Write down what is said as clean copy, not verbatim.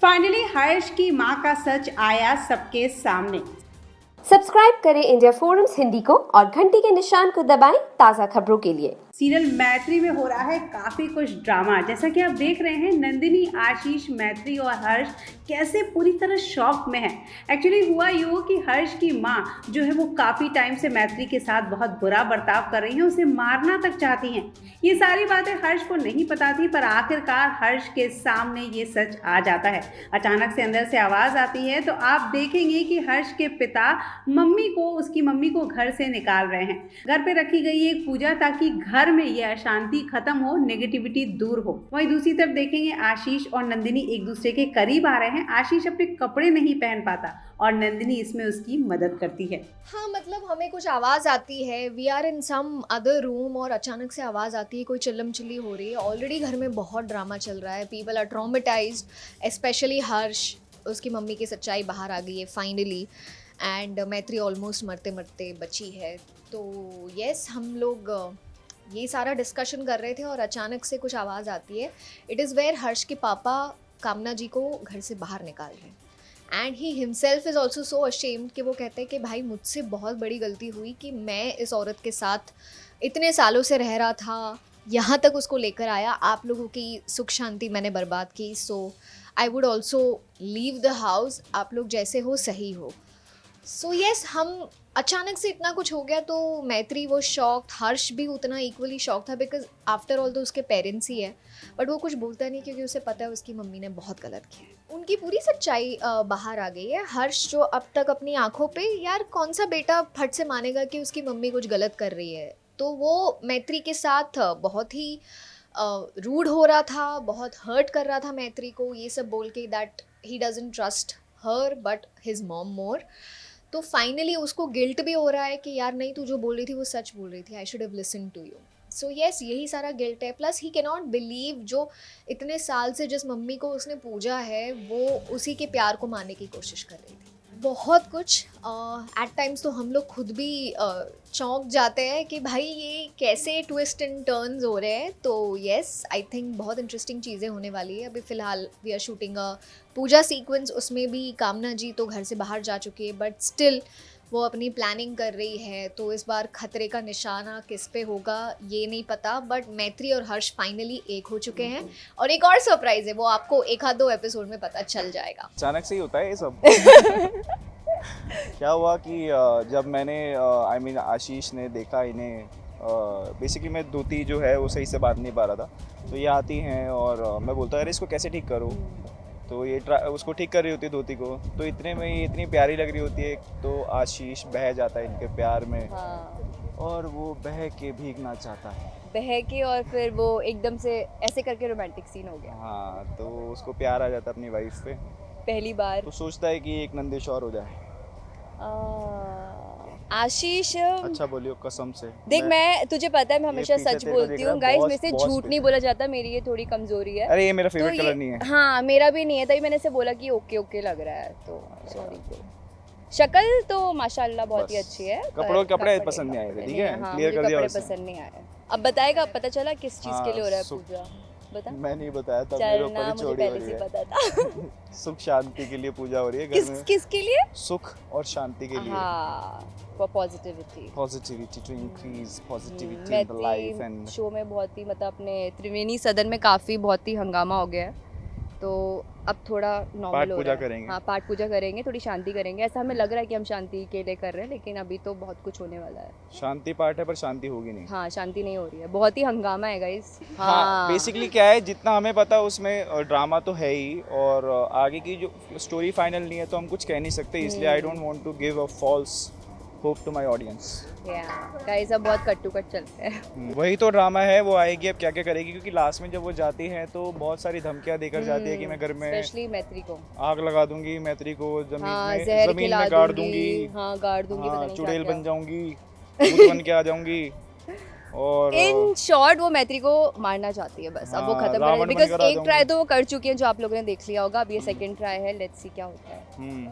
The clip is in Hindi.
फाइनली हर्ष की मां का सच आया सबके सामने। सब्सक्राइब करें इंडिया फोरम्स हिंदी को और घंटी के निशान को दबाएं ताज़ा खबरों के लिए। सीरियल मैत्री में हो रहा है काफी कुछ ड्रामा। जैसा कि आप देख रहे हैं, नंदिनी, आशीष, मैत्री और हर्ष कैसे पूरी तरह शॉक में है। एक्चुअली हुआ यूँ कि हर्ष की माँ जो है वो काफी टाइम से मैत्री के साथ बहुत बुरा बर्ताव कर रही हैं, उसे मारना तक चाहती हैं। ये सारी बातें हर्ष को नहीं पता थी, पर आखिरकार हर्ष के सामने ये सच आ जाता है। अचानक से अंदर से आवाज आती है तो आप देखेंगे कि हर्ष के पिता उसकी मम्मी को घर से निकाल रहे हैं। घर पे रखी गई एक पूजा ताकि घर में ये अशांति खत्म हो, नेगेटिविटी दूर हो। वहीं दूसरी तरफ देखेंगे आशीष और नंदिनी एक दूसरे के करीब आ रहे हैं। आशीष अपने कपड़े नहीं पहन पाता और नंदिनी इसमें उसकी मदद करती है। हाँ, मतलब हमें कुछ आवाज़ आती है, we are in some other room और अचानक से आवाज़ आती है, कोई चिल्लम चिल्ली हो रही है। ऑलरेडी घर में बहुत ड्रामा चल रहा है, पीपल आर ट्रॉमेटाइज्ड, स्पेशली हर्ष। उसकी मम्मी की सच्चाई बाहर आ गई है फाइनली, एंड मैत्री ऑलमोस्ट मरते मरते बची है। तो यस, हम लोग ये सारा डिस्कशन कर रहे थे और अचानक से कुछ आवाज़ आती है। इट इज़ वेयर हर्ष के पापा कामना जी को घर से बाहर निकाल रहे हैं। And he himself is also so ashamed कि वो कहते हैं कि भाई मुझसे बहुत बड़ी गलती हुई कि मैं इस औरत के साथ इतने सालों से रह रहा था, यहाँ तक उसको लेकर आया, आप लोगों की सुख शांति मैंने बर्बाद की। So I would also leave the house, आप लोग जैसे हो सही हो। सो यस, हम अचानक से इतना कुछ हो गया तो मैत्री वो शॉक्ड, हर्ष भी उतना इक्वली शॉक था, बिकॉज आफ्टर ऑल तो उसके पेरेंट्स ही है, बट वो कुछ बोलता नहीं क्योंकि उसे पता है उसकी मम्मी ने बहुत गलत किया है। उनकी पूरी सच्चाई बाहर आ गई है। हर्ष जो अब तक अपनी आंखों पे, यार कौन सा बेटा फट से मानेगा कि उसकी मम्मी कुछ गलत कर रही है, तो वो मैत्री के साथ बहुत ही रूड हो रहा था, बहुत हर्ट कर रहा था मैत्री को, ये सब बोल के that he doesn't trust her but his mom more. तो फाइनली उसको गिल्ट भी हो रहा है कि यार नहीं, तू जो बोल रही थी वो सच बोल रही थी, I should have listen to you. So yes, यही सारा गिल्ट है। Plus he can not believe जो इतने साल से जिस मम्मी को उसने पूजा है वो उसी के प्यार को मारने की कोशिश कर रही थी। बहुत कुछ एट टाइम्स तो हम लोग खुद भी चौंक जाते हैं कि भाई ये कैसे ट्विस्ट एंड टर्न्स हो रहे हैं। तो येस, आई थिंक बहुत इंटरेस्टिंग चीज़ें होने वाली है। अभी फ़िलहाल we are shooting a puja sequence, उसमें भी कामना जी तो घर से बाहर जा चुकी है, बट स्टिल वो अपनी प्लानिंग कर रही है। तो इस बार खतरे का निशाना किस पे होगा ये नहीं पता, बट मैत्री और हर्ष फाइनली एक हो चुके हैं। और एक और सरप्राइज है, वो आपको एक आध दो एपिसोड में पता चल जाएगा। अचानक से ही होता है ये सब। क्या हुआ कि जब मैंने आशीष ने देखा इन्हें, बेसिकली मैं धोती जो है वो सही से बांध नहीं पा रहा था, तो ये आती हैं और मैं बोलता अरे इसको कैसे ठीक करूँ, तो ये उसको ठीक कर रही होती है धोती को, तो इतने में ये इतनी प्यारी लग रही होती है, तो आशीष बह जाता है इनके प्यार में। हाँ। और वो बह के भीगना चाहता है, बह के, और फिर वो एकदम से ऐसे करके रोमांटिक सीन हो गया। हाँ, तो उसको प्यार आ जाता है अपनी वाइफ पे, पहली बार। तो सोचता है कि एक नंदिश और हो जाए। आशीष, अच्छा बोलियो कसम से। देख मैं तुझे पता है मैं हमेशा पीछे सच तेरे को बोलती दिख रहा हूँ है, गाइस, बहुत- मेरे से बहुत झूठ स्पीड नहीं बोला जाता, मेरी ये थोड़ी कमजोरी है। अरे ये मेरा तो फेवरेट कलर ये, नहीं है। हाँ मेरा भी नहीं है, तभी मैंने से बोला कि ओके ओके लग रहा है, तो सॉरी। शक्ल तो माशाल्लाह बहुत ही बस। अच्छी है, कपड़े पसंद नहीं आए थे, ठीक है? हाँ, क्लियर मुझे कर दिया कपड़े उसने। पसंद नहीं आए। अब बताएगा, अब पता चला किस चीज़ के लिए हो रहा है पूजा, बता। मैं नहीं बताया था, चल मेरे ऊपर ना, ही मुझे चोरी हो पहले रही से है। पता था। सुख शांति के लिए पूजा हो रही है घर में। किसके लिए? सुख और शांति के लिए। हाँ, for positivity. Positivity to increase positivity in the life and show में बहुत ही, मतलब अपने त्रिवेणी सदन में काफ़ी बहुत ही हंगामा हो गया है, तो अब थोड़ा नॉर्मल पाठ हो पूजा रहा है। करेंगे। हाँ, पाठ पूजा करेंगे, थोड़ी शांति करेंगे। ऐसा हमें लग रहा है कि हम शांति के लिए कर रहे हैं, लेकिन अभी तो बहुत कुछ होने वाला है। शांति पाठ है पर शांति होगी नहीं। हाँ, शांति नहीं हो रही है, बहुत ही हंगामा है गाइस। हाँ, बेसिकली क्या है, जितना हमें पता है उसमें ड्रामा तो है ही, और आगे की जो स्टोरी फाइनल नहीं है तो हम कुछ कह नहीं सकते, इसलिए I don't want to give a false hope to my audience. Guys अब बहुत कट टू कट चलते हैं। वही तो ड्रामा है, वो आएगी अब क्या क्या करेगी, क्योंकि लास्ट में जब वो जाती है तो बहुत सारी धमकियां देकर जाती है कि मैं घर में स्पेशली मैत्री को आग लगा दूंगी, मैत्री को हाँ, जमीन जहर में खिला गाड़ दूंगी। हाँ, गाड़ दूंगी, पता हाँ, नहीं चुड़ैल क्या-क्या। बन जाऊंगी, भूत बन के आ जाऊंगी। और इन शॉर्ट वो मैत्री को मारना चाहती है बस। अब वो हाँ, खत्म रावण कर, बिकॉज बनकर आ एक ट्राई जाऊंगी। तो वो कर चुकी है जो आप लोगों ने देख लिया होगा, अब ये सेकंड ट्राई है, लेट्स सी क्या होता है।